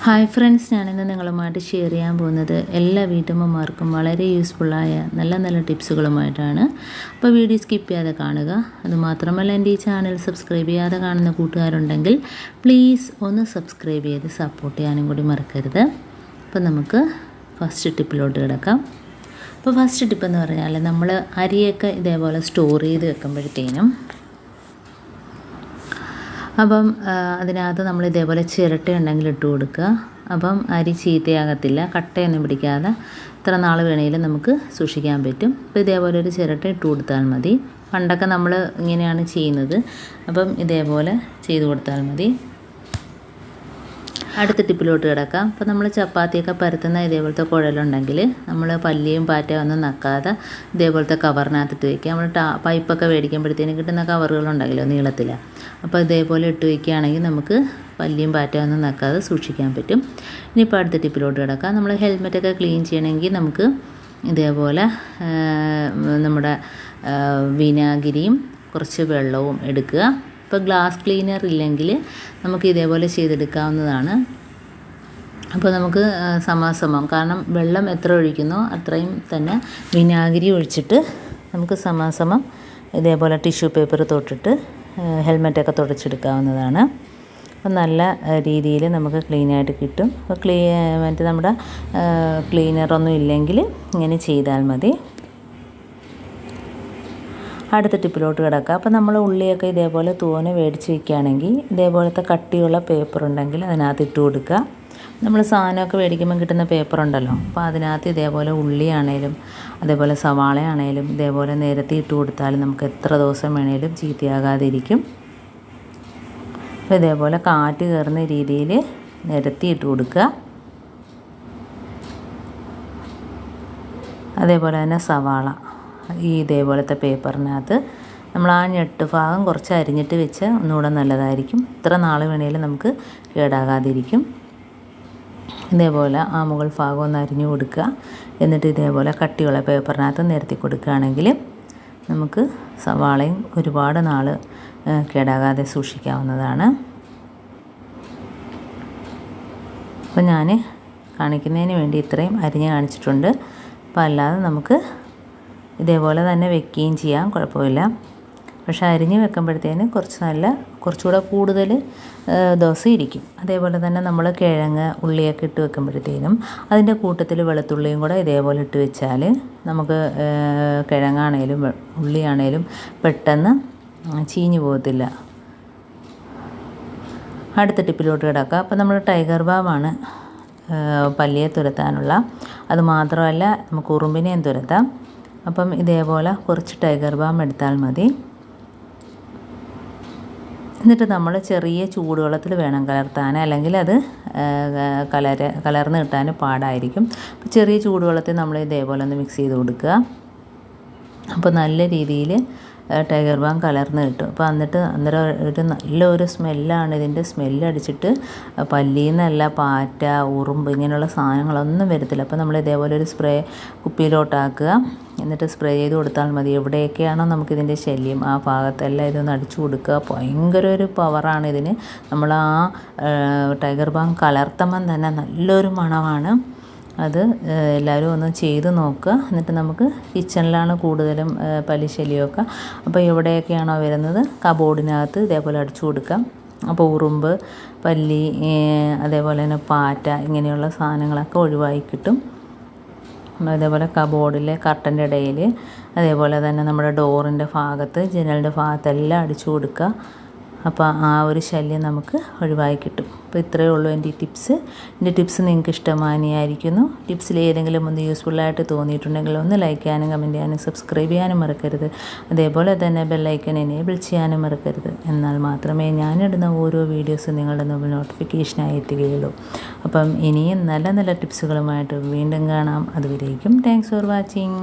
Hi friends, ഞാനിന്ന് നിങ്ങളുമായിട്ട് share ചെയ്യാൻ പോകുന്നത് എല്ലാ വീട്ടമ്മമാർക്കും വളരെ യൂസ്ഫുള്ളായ നല്ല നല്ല ടിപ്സുകളുമായിട്ടാണ്. അപ്പോൾ വീഡിയോ സ്കിപ്പ് ചെയ്യാതെ കാണുക. അതുമാത്രമല്ല, എൻ്റെ ഈ ചാനൽ സബ്സ്ക്രൈബ് ചെയ്യാതെ കാണുന്ന കൂട്ടുകാരുണ്ടെങ്കിൽ പ്ലീസ് ഒന്ന് സബ്സ്ക്രൈബ് ചെയ്ത് സപ്പോർട്ട് ചെയ്യാനും കൂടി മറക്കരുത്. അപ്പോൾ നമുക്ക് ഫസ്റ്റ് ടിപ്പിലോട്ട് കിടക്കാം. അപ്പോൾ ഫസ്റ്റ് ടിപ്പ് എന്ന് പറഞ്ഞാൽ, നമ്മൾ അരിയൊക്കെ ഇതേപോലെ സ്റ്റോർ ചെയ്ത് വെക്കുമ്പോഴത്തേനും അപ്പം അതിനകത്ത് നമ്മൾ ഇതേപോലെ ചിരട്ട ഉണ്ടെങ്കിൽ ഇട്ട് കൊടുക്കുക. അപ്പം അരി ചീത്തയാകത്തില്ല, കട്ടയൊന്നും പിടിക്കാതെ എത്ര നാൾ വേണമെങ്കിലും നമുക്ക് സൂക്ഷിക്കാൻ പറ്റും. അപ്പോൾ ഇതേപോലെ ഒരു ചിരട്ട ഇട്ട് കൊടുത്താൽ മതി. പണ്ടൊക്കെ നമ്മൾ ഇങ്ങനെയാണ് ചെയ്യുന്നത്. അപ്പം ഇതേപോലെ ചെയ്ത് കൊടുത്താൽ മതി. അടുത്ത ടിപ്പിലോട്ട് കിടക്കാം. അപ്പോൾ നമ്മൾ ചപ്പാത്തിയൊക്കെ പരത്തുന്ന ഇതേപോലത്തെ കുഴലുണ്ടെങ്കിൽ നമ്മൾ പല്ലിയും പാറ്റയും ഒന്നും നക്കാതെ ഇതേപോലത്തെ കവറിനകത്തിട്ട് വയ്ക്കുക. നമ്മൾ പൈപ്പൊക്കെ മേടിക്കുമ്പോഴത്തേനും കിട്ടുന്ന കവറുകളുണ്ടെങ്കിലോ നീളത്തിൽ, അപ്പോൾ ഇതേപോലെ ഇട്ട് വയ്ക്കുകയാണെങ്കിൽ നമുക്ക് പല്ലിയും പാറ്റയും ഒന്നും നക്കാതെ സൂക്ഷിക്കാൻ പറ്റും. ഇനിയിപ്പോൾ അടുത്ത ടിപ്പിലോട്ട് കിടക്കാം. നമ്മൾ ഹെൽമെറ്റൊക്കെ ക്ലീൻ ചെയ്യണമെങ്കിൽ നമുക്ക് ഇതേപോലെ നമ്മുടെ വിനാഗിരിയും കുറച്ച് വെള്ളവും എടുക്കുക. ഇപ്പോൾ ഗ്ലാസ് ക്ലീനർ ഇല്ലെങ്കിൽ നമുക്ക് ഇതേപോലെ ചെയ്തെടുക്കാവുന്നതാണ്. അപ്പോൾ നമുക്ക് സമാസമം, കാരണം വെള്ളം എത്ര ഒഴിക്കുന്നോ അത്രയും തന്നെ വിനാഗിരി ഒഴിച്ചിട്ട് നമുക്ക് സമാസമം ഇതേപോലെ ടിഷ്യൂ പേപ്പർ തൊട്ടിട്ട് ഹെൽമെറ്റൊക്കെ തുടച്ചെടുക്കാവുന്നതാണ്. അപ്പോൾ നല്ല രീതിയിൽ നമുക്ക് ക്ലീനായിട്ട് കിട്ടും. അപ്പോൾ മറ്റേ നമ്മുടെ ക്ലീനറൊന്നും ഇല്ലെങ്കിൽ ഇങ്ങനെ ചെയ്താൽ മതി. അടുത്ത ടിപ്പിലോട്ട് കിടക്കുക. അപ്പോൾ നമ്മൾ ഉള്ളിയൊക്കെ ഇതേപോലെ തോനെ മേടിച്ച് വയ്ക്കുകയാണെങ്കിൽ ഇതേപോലത്തെ കട്ടിയുള്ള പേപ്പർ ഉണ്ടെങ്കിൽ അതിനകത്ത് ഇട്ട് കൊടുക്കുക. നമ്മൾ സാധനമൊക്കെ മേടിക്കുമ്പോൾ കിട്ടുന്ന പേപ്പർ ഉണ്ടല്ലോ, അപ്പോൾ അതിനകത്ത് ഇതേപോലെ ഉള്ളിയാണേലും അതേപോലെ സവാളയാണേലും ഇതേപോലെ നിരത്തി ഇട്ട് കൊടുത്താൽ നമുക്ക് എത്ര ദിവസം വേണേലും ചീത്തയാകാതിരിക്കും. അപ്പോൾ ഇതേപോലെ കാറ്റ് കയറുന്ന രീതിയിൽ നിരത്തി ഇട്ട് കൊടുക്കുക. അതേപോലെ തന്നെ സവാള ഈ ഇതേപോലത്തെ പേപ്പറിനകത്ത് നമ്മൾ ആ ഞെട്ട് ഭാഗം കുറച്ച് അരിഞ്ഞിട്ട് വെച്ച് ഒന്നുകൂടെ നല്ലതായിരിക്കും. എത്ര നാൾ വേണേലും നമുക്ക് കേടാകാതിരിക്കും. ഇതേപോലെ ആ മുകൾ ഭാഗം ഒന്ന് അരിഞ്ഞു കൊടുക്കുക. എന്നിട്ട് ഇതേപോലെ കട്ടിയുള്ള പേപ്പറിനകത്ത് നിരത്തി കൊടുക്കുകയാണെങ്കിൽ നമുക്ക് സവാളയും ഒരുപാട് നാൾ കേടാകാതെ സൂക്ഷിക്കാവുന്നതാണ്. അപ്പോൾ ഞാൻ കാണിക്കുന്നതിന് വേണ്ടി ഇത്രയും അരിഞ്ഞ് കാണിച്ചിട്ടുണ്ട്. അപ്പോൾ അല്ലാതെ നമുക്ക് ഇതേപോലെ തന്നെ വെക്കുകയും ചെയ്യാം, കുഴപ്പമില്ല. പക്ഷേ അരിഞ്ഞ് വെക്കുമ്പോഴത്തേന് കുറച്ചുകൂടെ കൂടുതൽ ദിവസം ഇരിക്കും. അതേപോലെ തന്നെ നമ്മൾ കിഴങ്ങ് ഉള്ളിയൊക്കെ ഇട്ട് വെക്കുമ്പോഴത്തേനും അതിൻ്റെ കൂട്ടത്തിൽ വെളുത്തുള്ളിയും കൂടെ ഇതേപോലെ ഇട്ട് വെച്ചാൽ നമുക്ക് കിഴങ്ങാണേലും ഉള്ളിയാണേലും പെട്ടെന്ന് ചീഞ്ഞു പോകത്തില്ല. അടുത്ത ടിപ്പിലോട്ട് കിടക്കുക. അപ്പോൾ നമ്മൾ ടൈഗർ ബാമാണ് പല്ലിയെ തുരത്താനുള്ള. അത് മാത്രമല്ല, നമുക്ക് ഉറുമ്പിനെയും തുരത്താം. അപ്പം ഇതേപോലെ കുറച്ച് ടൈഗർ ബാം എടുത്താൽ മതി. എന്നിട്ട് നമ്മൾ ചെറിയ ചൂടുവെള്ളത്തിൽ വേണം കലർത്താൻ, അല്ലെങ്കിൽ അത് കലർന്ന് കിട്ടാൻ പാടായിരിക്കും. അപ്പോൾ ചെറിയ ചൂടുവെള്ളത്തിൽ നമ്മൾ ഇതേപോലെ ഒന്ന് മിക്സ് ചെയ്ത് കൊടുക്കുക. അപ്പോൾ നല്ല രീതിയിൽ ടൈഗർ ബാം കലർന്ന് കിട്ടും. അപ്പോൾ അന്നേരം ഒരു നല്ലൊരു സ്മെല്ലാണ്. ഇതിൻ്റെ സ്മെല്ലടിച്ചിട്ട് പല്ലിയിൽ നിന്നല്ല പാറ്റ, ഉറുമ്പ് ഇങ്ങനെയുള്ള സാധനങ്ങളൊന്നും വരത്തില്ല. അപ്പോൾ നമ്മൾ ഇതേപോലെ ഒരു സ്പ്രേ കുപ്പിയിലോട്ടാക്കുക. എന്നിട്ട് സ്പ്രേ ചെയ്ത് കൊടുത്താൽ മതി. എവിടെയൊക്കെയാണോ നമുക്കിതിൻ്റെ ശല്യം ആ ഭാഗത്തെല്ലാം ഇതൊന്ന് അടിച്ചു കൊടുക്കുക. ഭയങ്കര ഒരു പവറാണ് ഇതിന്. നമ്മൾ ആ ടൈഗർ ബാം കലർത്തുമ്പം തന്നെ നല്ലൊരു മണമാണ്. അത് എല്ലാവരും ഒന്ന് ചെയ്ത് നോക്കുക. എന്നിട്ട് നമുക്ക് കിച്ചണിലാണ് കൂടുതലും പല്ലി ശല്യമൊക്കെ. അപ്പോൾ എവിടെയൊക്കെയാണോ വരുന്നത് കബോർഡിനകത്ത് ഇതേപോലെ അടിച്ചു കൊടുക്കാം. അപ്പോൾ ഉറുമ്പ്, പല്ലി, അതേപോലെ തന്നെ പാറ്റ ഇങ്ങനെയുള്ള സാധനങ്ങളൊക്കെ ഒഴിവായി കിട്ടും. അതേപോലെ കബോർഡിലെ കർട്ടൻ്റെ ഇടയിൽ, അതേപോലെ തന്നെ നമ്മുടെ ഡോറിൻ്റെ ഭാഗത്ത്, ജനലിൻ്റെ ഭാഗത്തെല്ലാം അടിച്ചു കൊടുക്കുക. അപ്പോൾ ആ ഒരു ശല്യം നമുക്ക് ഒഴിവായി കിട്ടും. അപ്പോൾ ഇത്രയേ ഉള്ളൂ എൻ്റെ ടിപ്സ്. എൻ്റെ ടിപ്സ് നിങ്ങൾക്ക് ഇഷ്ടമായിരിക്കുന്നു. ടിപ്സിൽ ഏതെങ്കിലും ഒന്ന് യൂസ്ഫുള്ളായിട്ട് തോന്നിയിട്ടുണ്ടെങ്കിൽ ഒന്ന് ലൈക്ക് ചെയ്യാനും കമൻറ്റ് ചെയ്യാനും സബ്സ്ക്രൈബ് ചെയ്യാനും മറക്കരുത്. അതേപോലെ തന്നെ ബെല്ലൈക്കൺ എനേബിൾ ചെയ്യാനും മറക്കരുത്. എന്നാൽ മാത്രമേ ഞാനിടുന്ന ഓരോ വീഡിയോസും നിങ്ങളുടെ മുമ്പിൽ നോട്ടിഫിക്കേഷനായി എത്തുകയുള്ളൂ. അപ്പം ഇനിയും നല്ല നല്ല ടിപ്സുകളുമായിട്ട് വീണ്ടും കാണാം. അതുവരേക്കും താങ്ക്സ് ഫോർ വാച്ചിങ്.